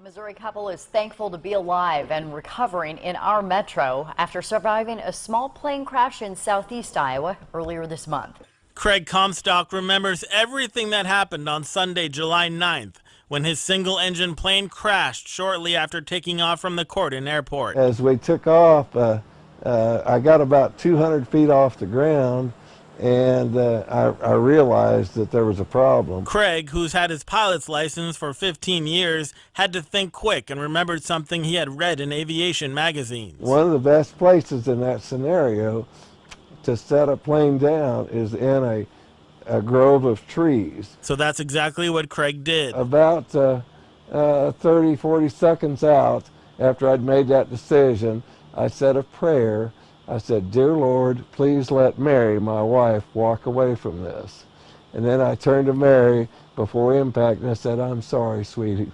Missouri couple is thankful to be alive and recovering in our metro after surviving a small plane crash in southeast Iowa earlier this month. Craig Comstock remembers everything that happened on Sunday, July 9th, when his single-engine plane crashed shortly after taking off from the Corydon airport. As we took off, I got about 200 feet off the ground, and I realized that there was a problem. Craig, who's had his pilot's license for 15 years, had to think quick and remembered something he had read in aviation magazines. One of the best places in that scenario to set a plane down is in a grove of trees. So that's exactly what Craig did. About 30, 40 seconds out after I'd made that decision, I said a prayer. I said, "Dear Lord, please let Mary, my wife, walk away from this." And then I turned to Mary before impact and I said, "I'm sorry, sweetie."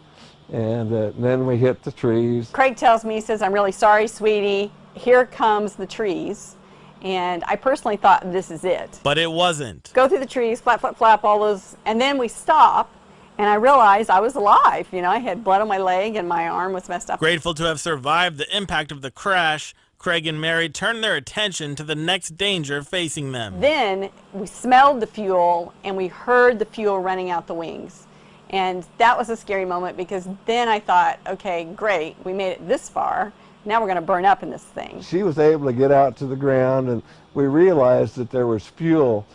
And then we hit the trees. Craig tells me, he says, "I'm really sorry, sweetie. Here comes the trees." And I personally thought, this is it. But it wasn't. Go through the trees, flap, flap, flap, all those, and then we stop, and I realized I was alive. You know, I had blood on my leg and my arm was messed up. Grateful to have survived the impact of the crash, Craig and Mary turned their attention to the next danger facing them. Then we smelled the fuel and we heard the fuel running out the wings. And that was a scary moment because then I thought, okay, great, we made it this far. Now we're going to burn up in this thing. She was able to get out to the ground, and we realized that there was fuel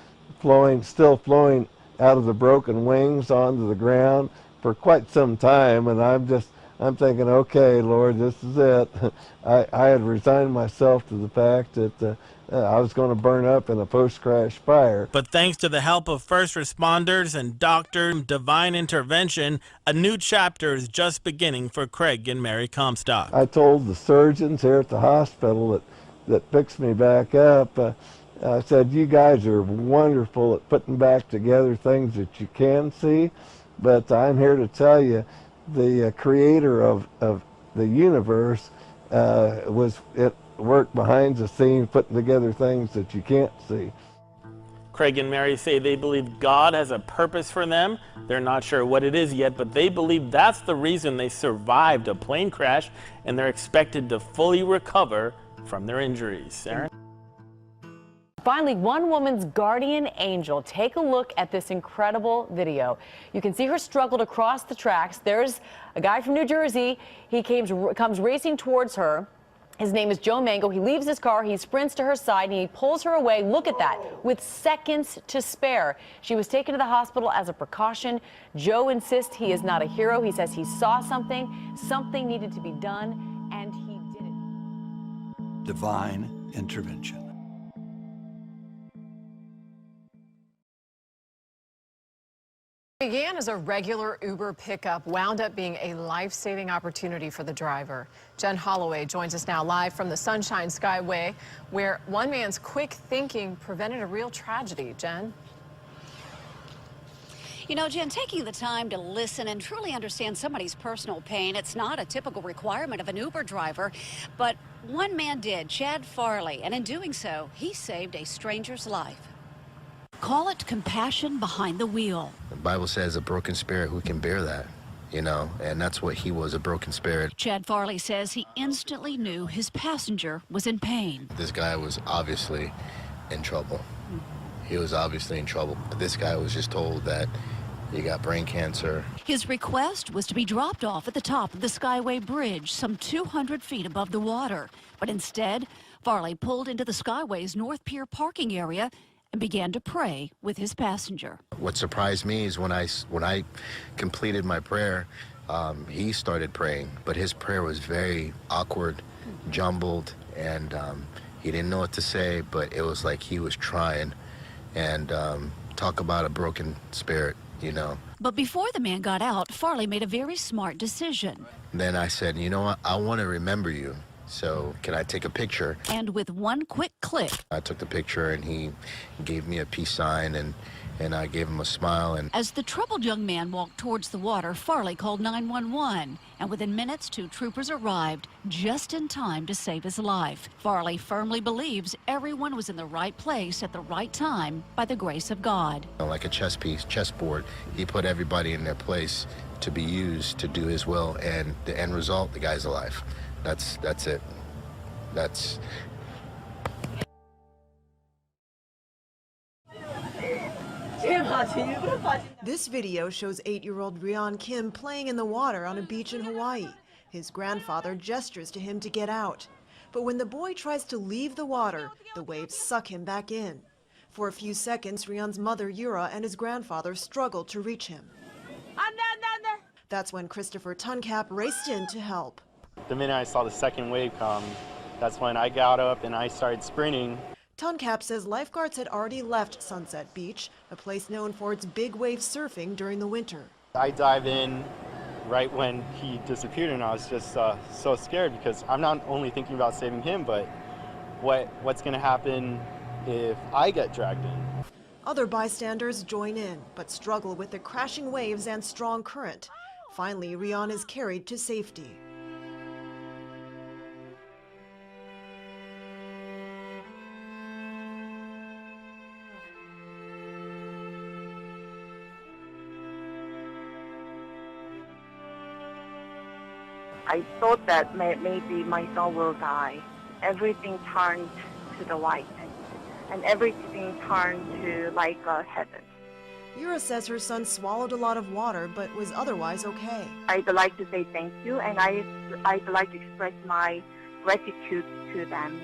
still flowing out of the broken wings onto the ground for quite some time, and I'm thinking, okay, Lord, this is it. I had resigned myself to the fact that I was going to burn up in a post-crash fire. But thanks to the help of first responders and doctors, divine intervention, a new chapter is just beginning for Craig and Mary Comstock. I told the surgeons here at the hospital that fixed me back up, I said, "You guys are wonderful at putting back together things that you can see, but I'm here to tell you the creator of the universe worked behind the scenes putting together things that you can't see." Craig and Mary say they believe God has a purpose for them. They're not sure what it is yet, but they believe that's the reason they survived a plane crash, and they're expected to fully recover from their injuries. Aaron? Finally, one woman's guardian angel. Take a look at this incredible video. You can see her struggle to cross the tracks. There's a guy from New Jersey. He comes racing towards her. His name is Joe Mango. He leaves his car, he sprints to her side, and he pulls her away. Look at that, with seconds to spare. She was taken to the hospital as a precaution. Joe insists he is not a hero. He says he saw something needed to be done, and he did it. Divine intervention. Began as a regular Uber pickup, wound up being a life-saving opportunity for the driver. Jen Holloway joins us now live from the Sunshine Skyway, where one man's quick thinking prevented a real tragedy. Jen? You know, Jen, taking the time to listen and truly understand somebody's personal pain, it's not a typical requirement of an Uber driver, but one man did, Chad Farley, and in doing so, he saved a stranger's life. Call it compassion behind the wheel. The Bible says a broken spirit, who can bear that? You know, and that's what he was, a broken spirit. Chad Farley says he instantly knew his passenger was in pain. This guy was obviously in trouble. He was obviously in trouble. This guy was just told that he got brain cancer. His request was to be dropped off at the top of the Skyway Bridge, some 200 feet above the water. But instead, Farley pulled into the Skyway's North Pier parking area and began to pray with his passenger. What surprised me is when I completed my prayer, he started praying, but his prayer was very awkward, jumbled, and he didn't know what to say, but it was like he was trying. And talk about a broken spirit, you know. But before the man got out, Farley made a very smart decision. Then I said, you know what, I want to remember you So can I take a picture? And with one quick click, I took the picture and he gave me a peace sign, and I gave him a smile. And as the troubled young man walked towards the water, Farley called 911. And within minutes, 2 troopers arrived just in time to save his life. Farley firmly believes everyone was in the right place at the right time by the grace of God. like a chess piece, chessboard, he put everybody in their place to be used to do his will, and the end result, the guy's alive. That's it. That's... This video shows 8-year-old Ryan Kim playing in the water on a beach in Hawaii. His grandfather gestures to him to get out. But when the boy tries to leave the water, the waves suck him back in. For a few seconds, Ryan's mother, Yura, and his grandfather struggle to reach him. That's when Christopher Tuncap raced in to help. The minute I saw the second wave come, that's when I got up and I started sprinting. Tuncap says lifeguards had already left Sunset Beach, a place known for its big wave surfing during the winter. I dive in right when he disappeared, and I was just so scared because I'm not only thinking about saving him, but what's going to happen if I get dragged in. Other bystanders join in, but struggle with the crashing waves and strong current. Finally, Ryan is carried to safety. I thought that maybe my son will die. Everything turned to the white, and everything turned to like heaven. Yura says her son swallowed a lot of water, but was otherwise okay. I'd like to say thank you, and I'd like to express my gratitude to them.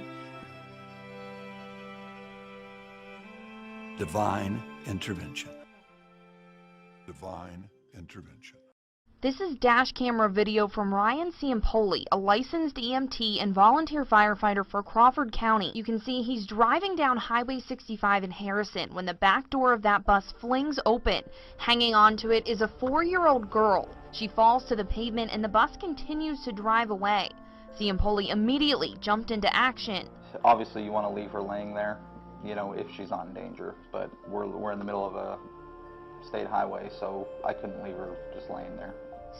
Divine intervention. Divine intervention. This is dash camera video from Ryan Ciampoli, a licensed EMT and volunteer firefighter for Crawford County. You can see he's driving down Highway 65 in Harrison when the back door of that bus flings open. Hanging onto it is a 4-year-old girl. She falls to the pavement and the bus continues to drive away. Ciampoli immediately jumped into action. Obviously you want to leave her laying there, you know, if she's not in danger, but we're in the middle of a state highway, so I couldn't leave her just laying there.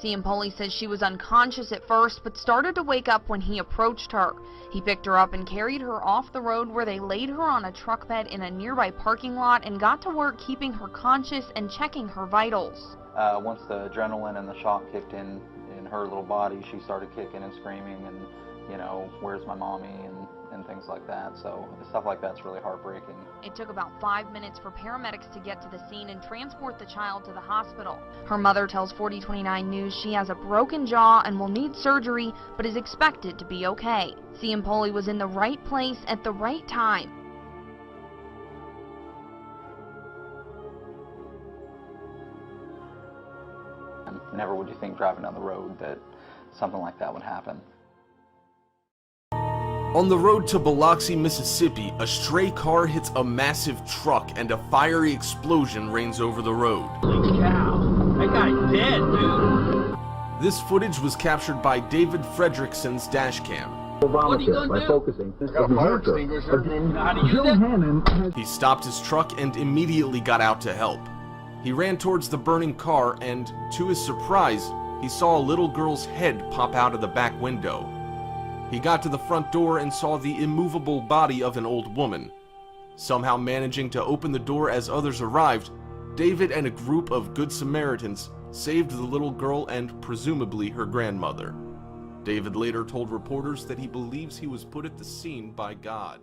Ciampoli says she was unconscious at first, but started to wake up when he approached her. He picked her up and carried her off the road, where they laid her on a truck bed in a nearby parking lot and got to work keeping her conscious and checking her vitals. Once the adrenaline and the shock kicked in her little body, she started kicking and screaming and, you know, where's my mommy and things like that. So stuff like that's really heartbreaking. It took about 5 minutes for paramedics to get to the scene and transport the child to the hospital. Her mother tells 4029 News she has a broken jaw and will need surgery, but is expected to be okay. Ciampoli was in the right place at the right time. And never would you think driving down the road that something like that would happen. On the road to Biloxi, Mississippi, a stray car hits a massive truck and a fiery explosion rains over the road. Holy cow, that guy's dead, dude. This footage was captured by David Fredrickson's dash cam. What are you gonna do? Focusing. I got a fire extinguisher. You know how to use it? He stopped his truck and immediately got out to help. He ran towards the burning car and, to his surprise, he saw a little girl's head pop out of the back window. He got to the front door and saw the immovable body of an old woman. Somehow managing to open the door as others arrived, David and a group of Good Samaritans saved the little girl and presumably her grandmother. David later told reporters that he believes he was put at the scene by God.